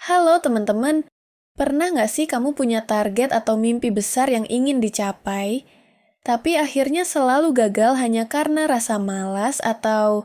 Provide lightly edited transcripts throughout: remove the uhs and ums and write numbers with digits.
Halo teman-teman, pernah nggak sih kamu punya target atau mimpi besar yang ingin dicapai, tapi akhirnya selalu gagal hanya karena rasa malas atau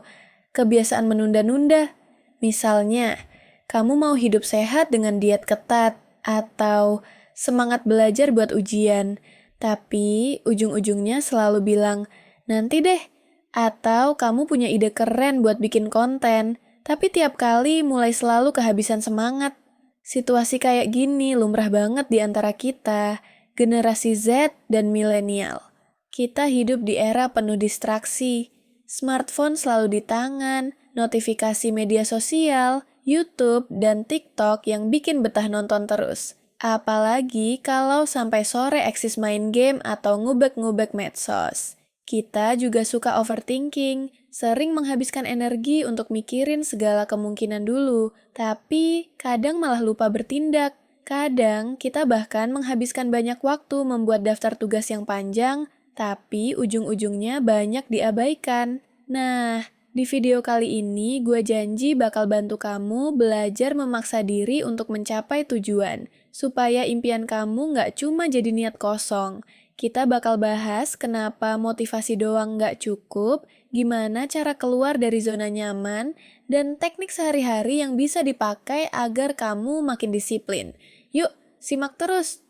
kebiasaan menunda-nunda? Misalnya, kamu mau hidup sehat dengan diet ketat, atau semangat belajar buat ujian, tapi ujung-ujungnya selalu bilang, nanti deh. Atau kamu punya ide keren buat bikin konten, tapi tiap kali mulai selalu kehabisan semangat. Situasi kayak gini lumrah banget di antara kita, generasi Z dan milenial. Kita hidup di era penuh distraksi. Smartphone selalu di tangan, notifikasi media sosial, YouTube, dan TikTok yang bikin betah nonton terus. Apalagi kalau sampai sore eksis main game atau ngubek-ngubek medsos. Kita juga suka overthinking, sering menghabiskan energi untuk mikirin segala kemungkinan dulu, tapi kadang malah lupa bertindak. Kadang kita bahkan menghabiskan banyak waktu membuat daftar tugas yang panjang, tapi ujung-ujungnya banyak diabaikan. Nah, di video kali ini gue janji bakal bantu kamu belajar memaksa diri untuk mencapai tujuan, supaya impian kamu nggak cuma jadi niat kosong. Kita bakal bahas kenapa motivasi doang nggak cukup, gimana cara keluar dari zona nyaman, dan teknik sehari-hari yang bisa dipakai agar kamu makin disiplin. Yuk, simak terus!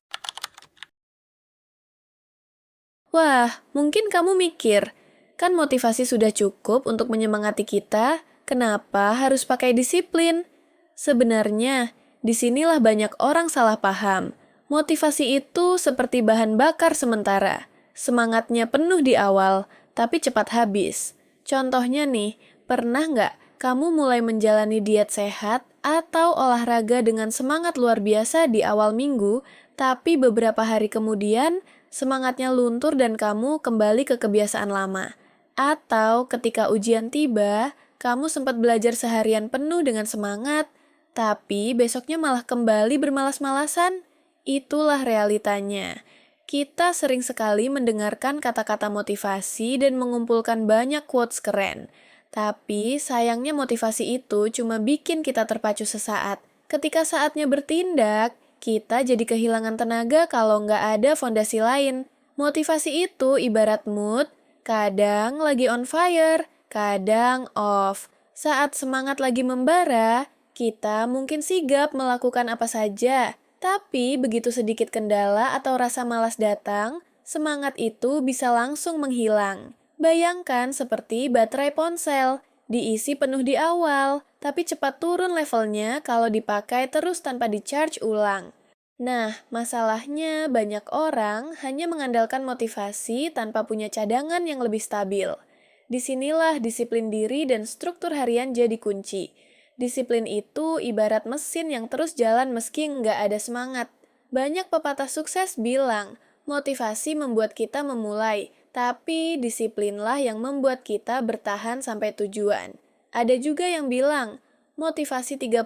Wah, mungkin kamu mikir, kan motivasi sudah cukup untuk menyemangati kita, kenapa harus pakai disiplin? Sebenarnya, disinilah banyak orang salah paham. Motivasi itu seperti bahan bakar sementara. Semangatnya penuh di awal, tapi cepat habis. Contohnya nih, pernah nggak kamu mulai menjalani diet sehat atau olahraga dengan semangat luar biasa di awal minggu, tapi beberapa hari kemudian semangatnya luntur dan kamu kembali ke kebiasaan lama? Atau ketika ujian tiba, kamu sempat belajar seharian penuh dengan semangat, tapi besoknya malah kembali bermalas-malasan? Itulah realitanya. Kita sering sekali mendengarkan kata-kata motivasi dan mengumpulkan banyak quotes keren. Tapi sayangnya motivasi itu cuma bikin kita terpacu sesaat. Ketika saatnya bertindak, kita jadi kehilangan tenaga kalau nggak ada fondasi lain. Motivasi itu ibarat mood, kadang lagi on fire, kadang off. Saat semangat lagi membara, kita mungkin sigap melakukan apa saja. Tapi begitu sedikit kendala atau rasa malas datang, semangat itu bisa langsung menghilang. Bayangkan seperti baterai ponsel, diisi penuh di awal, tapi cepat turun levelnya kalau dipakai terus tanpa di-charge ulang. Nah, masalahnya banyak orang hanya mengandalkan motivasi tanpa punya cadangan yang lebih stabil. Disinilah disiplin diri dan struktur harian jadi kunci. Disiplin itu ibarat mesin yang terus jalan meski nggak ada semangat. Banyak pepatah sukses bilang, motivasi membuat kita memulai, tapi disiplinlah yang membuat kita bertahan sampai tujuan. Ada juga yang bilang, motivasi 30%,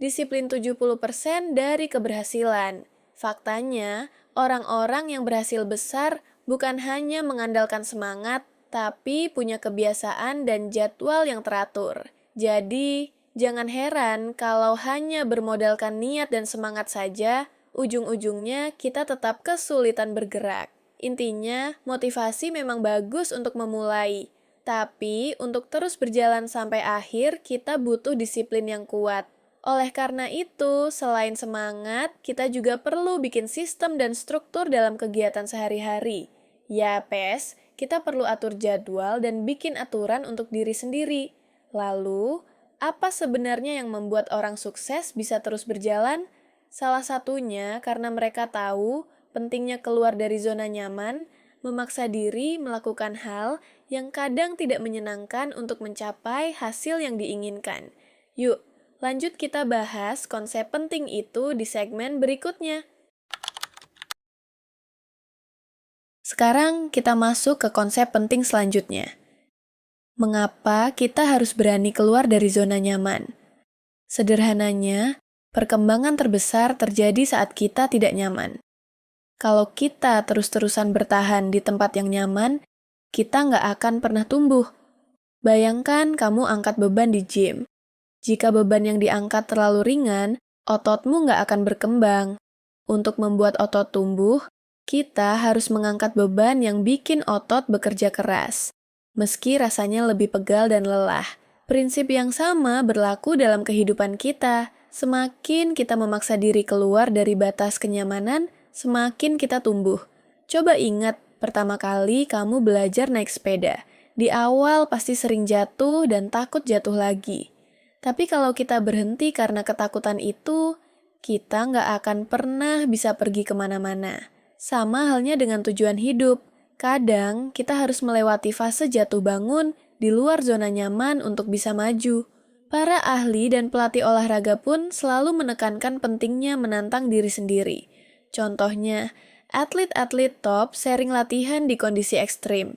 disiplin 70% dari keberhasilan. Faktanya, orang-orang yang berhasil besar bukan hanya mengandalkan semangat, tapi punya kebiasaan dan jadwal yang teratur. Jadi, jangan heran kalau hanya bermodalkan niat dan semangat saja, ujung-ujungnya kita tetap kesulitan bergerak. Intinya, motivasi memang bagus untuk memulai. Tapi, untuk terus berjalan sampai akhir, kita butuh disiplin yang kuat. Oleh karena itu, selain semangat, kita juga perlu bikin sistem dan struktur dalam kegiatan sehari-hari. Ya, PES, kita perlu atur jadwal dan bikin aturan untuk diri sendiri. Lalu, apa sebenarnya yang membuat orang sukses bisa terus berjalan? Salah satunya karena mereka tahu pentingnya keluar dari zona nyaman, memaksa diri melakukan hal yang kadang tidak menyenangkan untuk mencapai hasil yang diinginkan. Yuk, lanjut kita bahas konsep penting itu di segmen berikutnya. Sekarang kita masuk ke konsep penting selanjutnya. Mengapa kita harus berani keluar dari zona nyaman? Sederhananya, perkembangan terbesar terjadi saat kita tidak nyaman. Kalau kita terus-terusan bertahan di tempat yang nyaman, kita nggak akan pernah tumbuh. Bayangkan kamu angkat beban di gym. Jika beban yang diangkat terlalu ringan, ototmu nggak akan berkembang. Untuk membuat otot tumbuh, kita harus mengangkat beban yang bikin otot bekerja keras, meski rasanya lebih pegal dan lelah. Prinsip yang sama berlaku dalam kehidupan kita. Semakin kita memaksa diri keluar dari batas kenyamanan, semakin kita tumbuh. Coba ingat, pertama kali kamu belajar naik sepeda. Di awal pasti sering jatuh dan takut jatuh lagi. Tapi kalau kita berhenti karena ketakutan itu, kita nggak akan pernah bisa pergi kemana-mana. Sama halnya dengan tujuan hidup. Kadang kita harus melewati fase jatuh bangun di luar zona nyaman untuk bisa maju. Para ahli dan pelatih olahraga pun selalu menekankan pentingnya menantang diri sendiri. Contohnya, atlet-atlet top sering latihan di kondisi ekstrim.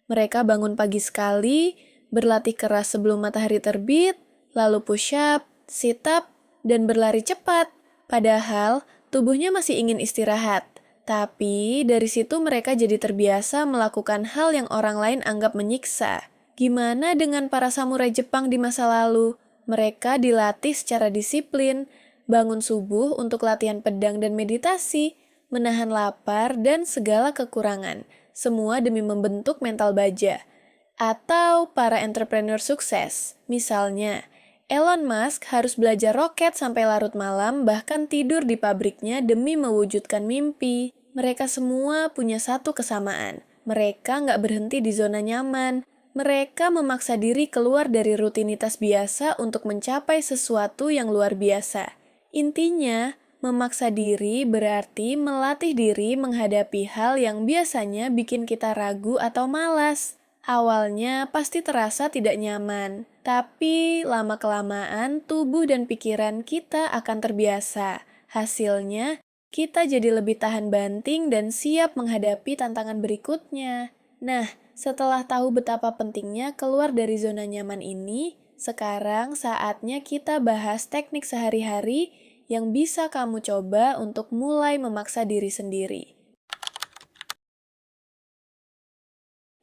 Mereka bangun pagi sekali, berlatih keras sebelum matahari terbit, lalu push-up, sit-up, dan berlari cepat. Padahal, tubuhnya masih ingin istirahat. Tapi, dari situ mereka jadi terbiasa melakukan hal yang orang lain anggap menyiksa. Gimana dengan para samurai Jepang di masa lalu? Mereka dilatih secara disiplin, bangun subuh untuk latihan pedang dan meditasi, menahan lapar dan segala kekurangan, semua demi membentuk mental baja. Atau para entrepreneur sukses, misalnya, Elon Musk harus belajar roket sampai larut malam, bahkan tidur di pabriknya demi mewujudkan mimpi. Mereka semua punya satu kesamaan. Mereka nggak berhenti di zona nyaman. Mereka memaksa diri keluar dari rutinitas biasa untuk mencapai sesuatu yang luar biasa. Intinya, memaksa diri berarti melatih diri menghadapi hal yang biasanya bikin kita ragu atau malas. Awalnya pasti terasa tidak nyaman, tapi lama-kelamaan tubuh dan pikiran kita akan terbiasa. Hasilnya, kita jadi lebih tahan banting dan siap menghadapi tantangan berikutnya. Nah, setelah tahu betapa pentingnya keluar dari zona nyaman ini, sekarang saatnya kita bahas teknik sehari-hari yang bisa kamu coba untuk mulai memaksa diri sendiri.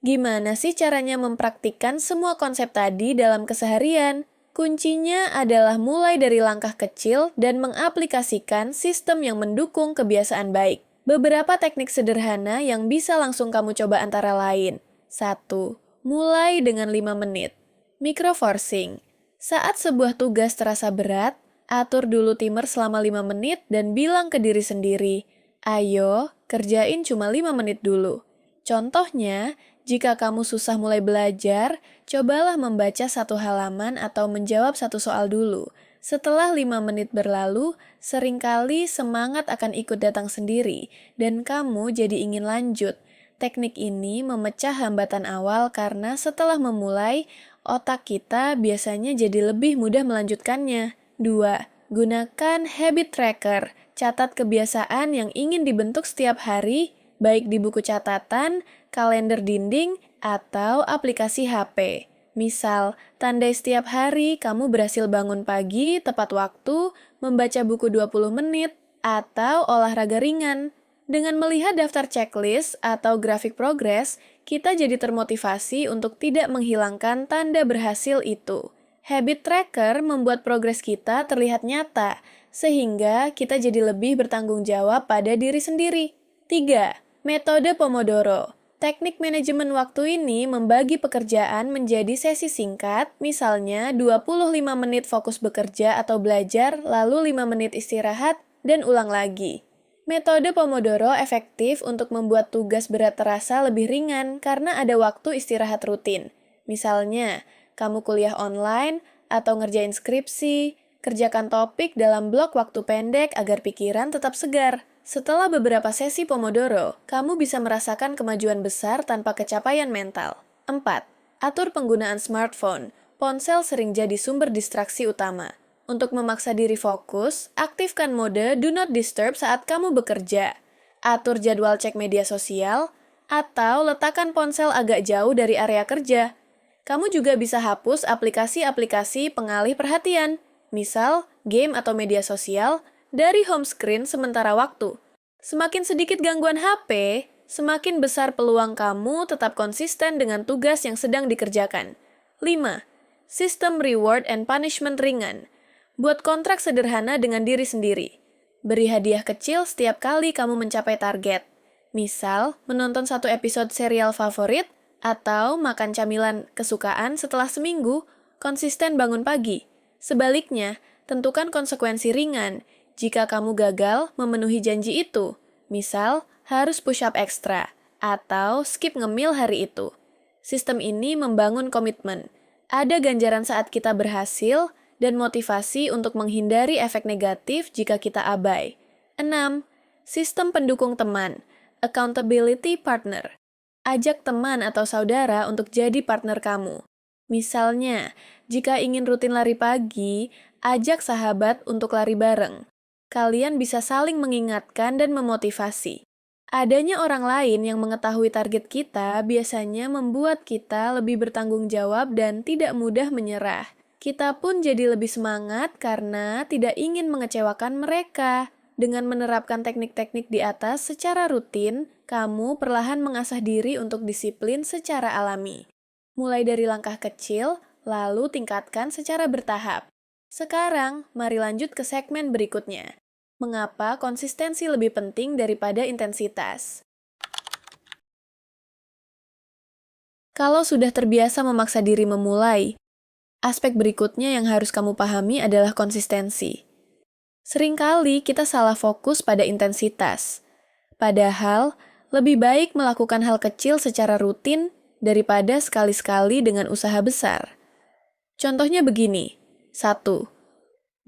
Gimana sih caranya mempraktikkan semua konsep tadi dalam keseharian? Kuncinya adalah mulai dari langkah kecil dan mengaplikasikan sistem yang mendukung kebiasaan baik. Beberapa teknik sederhana yang bisa langsung kamu coba antara lain. 1. Mulai dengan 5 menit. Microforcing. Saat sebuah tugas terasa berat, atur dulu timer selama 5 menit dan bilang ke diri sendiri, ayo, kerjain cuma 5 menit dulu. Contohnya, jika kamu susah mulai belajar, cobalah membaca satu halaman atau menjawab satu soal dulu. Setelah 5 menit berlalu, seringkali semangat akan ikut datang sendiri, dan kamu jadi ingin lanjut. Teknik ini memecah hambatan awal karena setelah memulai, otak kita biasanya jadi lebih mudah melanjutkannya. 2. Gunakan habit tracker. Catat kebiasaan yang ingin dibentuk setiap hari, baik di buku catatan, kalender dinding, atau aplikasi HP. Misal, tandai setiap hari kamu berhasil bangun pagi tepat waktu, membaca buku 20 menit, atau olahraga ringan. Dengan melihat daftar checklist atau grafik progres, kita jadi termotivasi untuk tidak menghilangkan tanda berhasil itu. Habit tracker membuat progres kita terlihat nyata, sehingga kita jadi lebih bertanggung jawab pada diri sendiri. 3. Metode Pomodoro. Teknik manajemen waktu ini membagi pekerjaan menjadi sesi singkat, misalnya 25 menit fokus bekerja atau belajar, lalu 5 menit istirahat, dan ulang lagi. Metode Pomodoro efektif untuk membuat tugas berat terasa lebih ringan karena ada waktu istirahat rutin. Misalnya, kamu kuliah online atau ngerjain skripsi, kerjakan topik dalam blok waktu pendek agar pikiran tetap segar. Setelah beberapa sesi Pomodoro, kamu bisa merasakan kemajuan besar tanpa kecapaian mental. 4. Atur penggunaan smartphone. Ponsel sering jadi sumber distraksi utama. Untuk memaksa diri fokus, aktifkan mode Do Not Disturb saat kamu bekerja. Atur jadwal cek media sosial, atau letakkan ponsel agak jauh dari area kerja. Kamu juga bisa hapus aplikasi-aplikasi pengalih perhatian, misal game atau media sosial, dari home screen sementara waktu. Semakin sedikit gangguan HP, semakin besar peluang kamu tetap konsisten dengan tugas yang sedang dikerjakan. 5. Sistem reward and punishment ringan. Buat kontrak sederhana dengan diri sendiri. Beri hadiah kecil setiap kali kamu mencapai target. Misal, menonton satu episode serial favorit, atau makan camilan kesukaan setelah seminggu, konsisten bangun pagi. Sebaliknya, tentukan konsekuensi ringan jika kamu gagal memenuhi janji itu. Misal, harus push up ekstra, atau skip ngemil hari itu. Sistem ini membangun komitmen. Ada ganjaran saat kita berhasil, dan motivasi untuk menghindari efek negatif jika kita abai. 6. Sistem pendukung teman, accountability partner. Ajak teman atau saudara untuk jadi partner kamu. Misalnya, jika ingin rutin lari pagi, ajak sahabat untuk lari bareng. Kalian bisa saling mengingatkan dan memotivasi. Adanya orang lain yang mengetahui target kita biasanya membuat kita lebih bertanggung jawab dan tidak mudah menyerah. Kita pun jadi lebih semangat karena tidak ingin mengecewakan mereka. Dengan menerapkan teknik-teknik di atas secara rutin, kamu perlahan mengasah diri untuk disiplin secara alami. Mulai dari langkah kecil, lalu tingkatkan secara bertahap. Sekarang, mari lanjut ke segmen berikutnya. Mengapa konsistensi lebih penting daripada intensitas? Kalau sudah terbiasa memaksa diri memulai, aspek berikutnya yang harus kamu pahami adalah konsistensi. Seringkali kita salah fokus pada intensitas. Padahal, lebih baik melakukan hal kecil secara rutin daripada sekali-sekali dengan usaha besar. Contohnya begini. 1.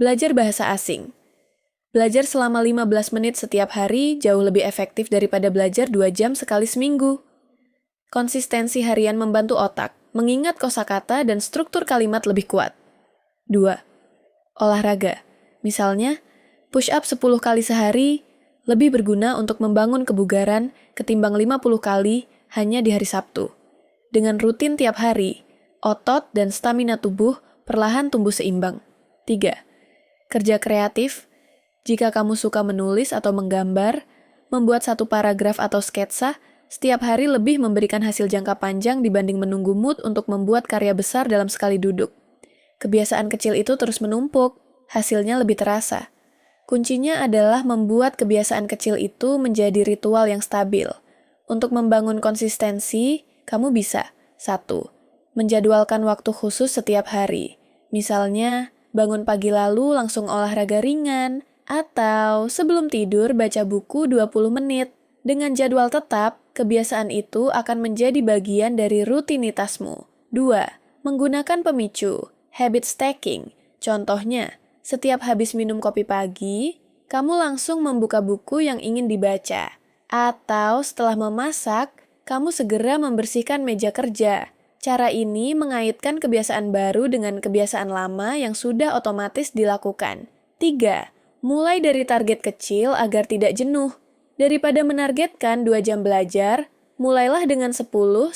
Belajar bahasa asing. Belajar selama 15 menit setiap hari jauh lebih efektif daripada belajar 2 jam sekali seminggu. Konsistensi harian membantu otak mengingat kosakata dan struktur kalimat lebih kuat. 2. Olahraga. Misalnya, push up 10 kali sehari lebih berguna untuk membangun kebugaran ketimbang 50 kali hanya di hari Sabtu. Dengan rutin tiap hari, otot dan stamina tubuh perlahan tumbuh seimbang. 3. Kerja kreatif. Jika kamu suka menulis atau menggambar, membuat satu paragraf atau sketsa, setiap hari lebih memberikan hasil jangka panjang dibanding menunggu mood untuk membuat karya besar dalam sekali duduk. Kebiasaan kecil itu terus menumpuk, hasilnya lebih terasa. Kuncinya adalah membuat kebiasaan kecil itu menjadi ritual yang stabil. Untuk membangun konsistensi, kamu bisa 1. Menjadwalkan waktu khusus setiap hari. Misalnya, bangun pagi lalu langsung olahraga ringan, atau sebelum tidur baca buku 20 menit. Dengan jadwal tetap, kebiasaan itu akan menjadi bagian dari rutinitasmu. 2. Menggunakan pemicu, habit stacking. Contohnya, setiap habis minum kopi pagi, kamu langsung membuka buku yang ingin dibaca. Atau setelah memasak, kamu segera membersihkan meja kerja. Cara ini mengaitkan kebiasaan baru dengan kebiasaan lama yang sudah otomatis dilakukan. 3. Mulai dari target kecil agar tidak jenuh. Daripada menargetkan 2 jam belajar, mulailah dengan 10-15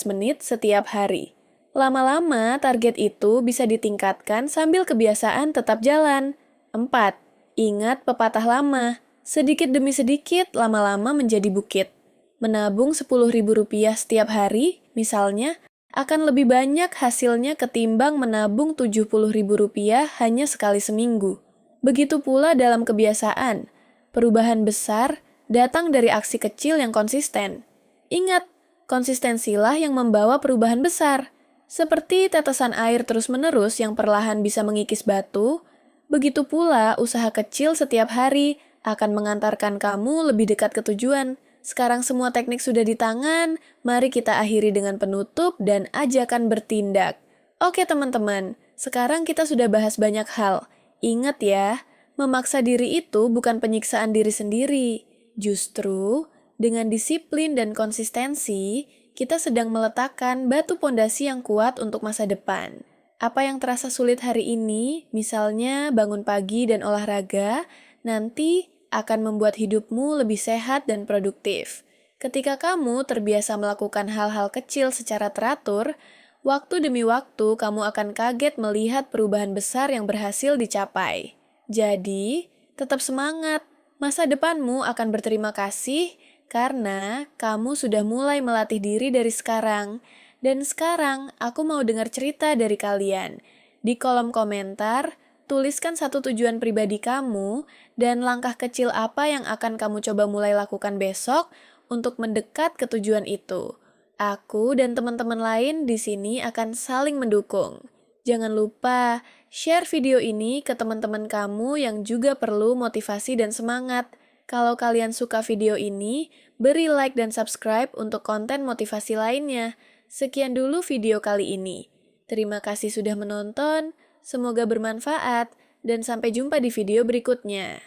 menit setiap hari. Lama-lama, target itu bisa ditingkatkan sambil kebiasaan tetap jalan. 4. Ingat pepatah lama. Sedikit demi sedikit, lama-lama menjadi bukit. Menabung Rp10.000 setiap hari, misalnya, akan lebih banyak hasilnya ketimbang menabung Rp70.000 hanya sekali seminggu. Begitu pula dalam kebiasaan. Perubahan besar datang dari aksi kecil yang konsisten. Ingat, konsistensilah yang membawa perubahan besar. Seperti tetesan air terus-menerus yang perlahan bisa mengikis batu, begitu pula usaha kecil setiap hari akan mengantarkan kamu lebih dekat ke tujuan. Sekarang semua teknik sudah di tangan, mari kita akhiri dengan penutup dan ajakan bertindak. Oke teman-teman, sekarang kita sudah bahas banyak hal. Ingat ya, memaksa diri itu bukan penyiksaan diri sendiri. Justru, dengan disiplin dan konsistensi, kita sedang meletakkan batu pondasi yang kuat untuk masa depan. Apa yang terasa sulit hari ini, misalnya bangun pagi dan olahraga, nanti akan membuat hidupmu lebih sehat dan produktif. Ketika kamu terbiasa melakukan hal-hal kecil secara teratur, waktu demi waktu kamu akan kaget melihat perubahan besar yang berhasil dicapai. Jadi, tetap semangat. Masa depanmu akan berterima kasih karena kamu sudah mulai melatih diri dari sekarang. Dan sekarang aku mau dengar cerita dari kalian. Di kolom komentar, tuliskan satu tujuan pribadi kamu dan langkah kecil apa yang akan kamu coba mulai lakukan besok untuk mendekat ke tujuan itu. Aku dan teman-teman lain di sini akan saling mendukung. Jangan lupa share video ini ke teman-teman kamu yang juga perlu motivasi dan semangat. Kalau kalian suka video ini, beri like dan subscribe untuk konten motivasi lainnya. Sekian dulu video kali ini. Terima kasih sudah menonton, semoga bermanfaat, dan sampai jumpa di video berikutnya.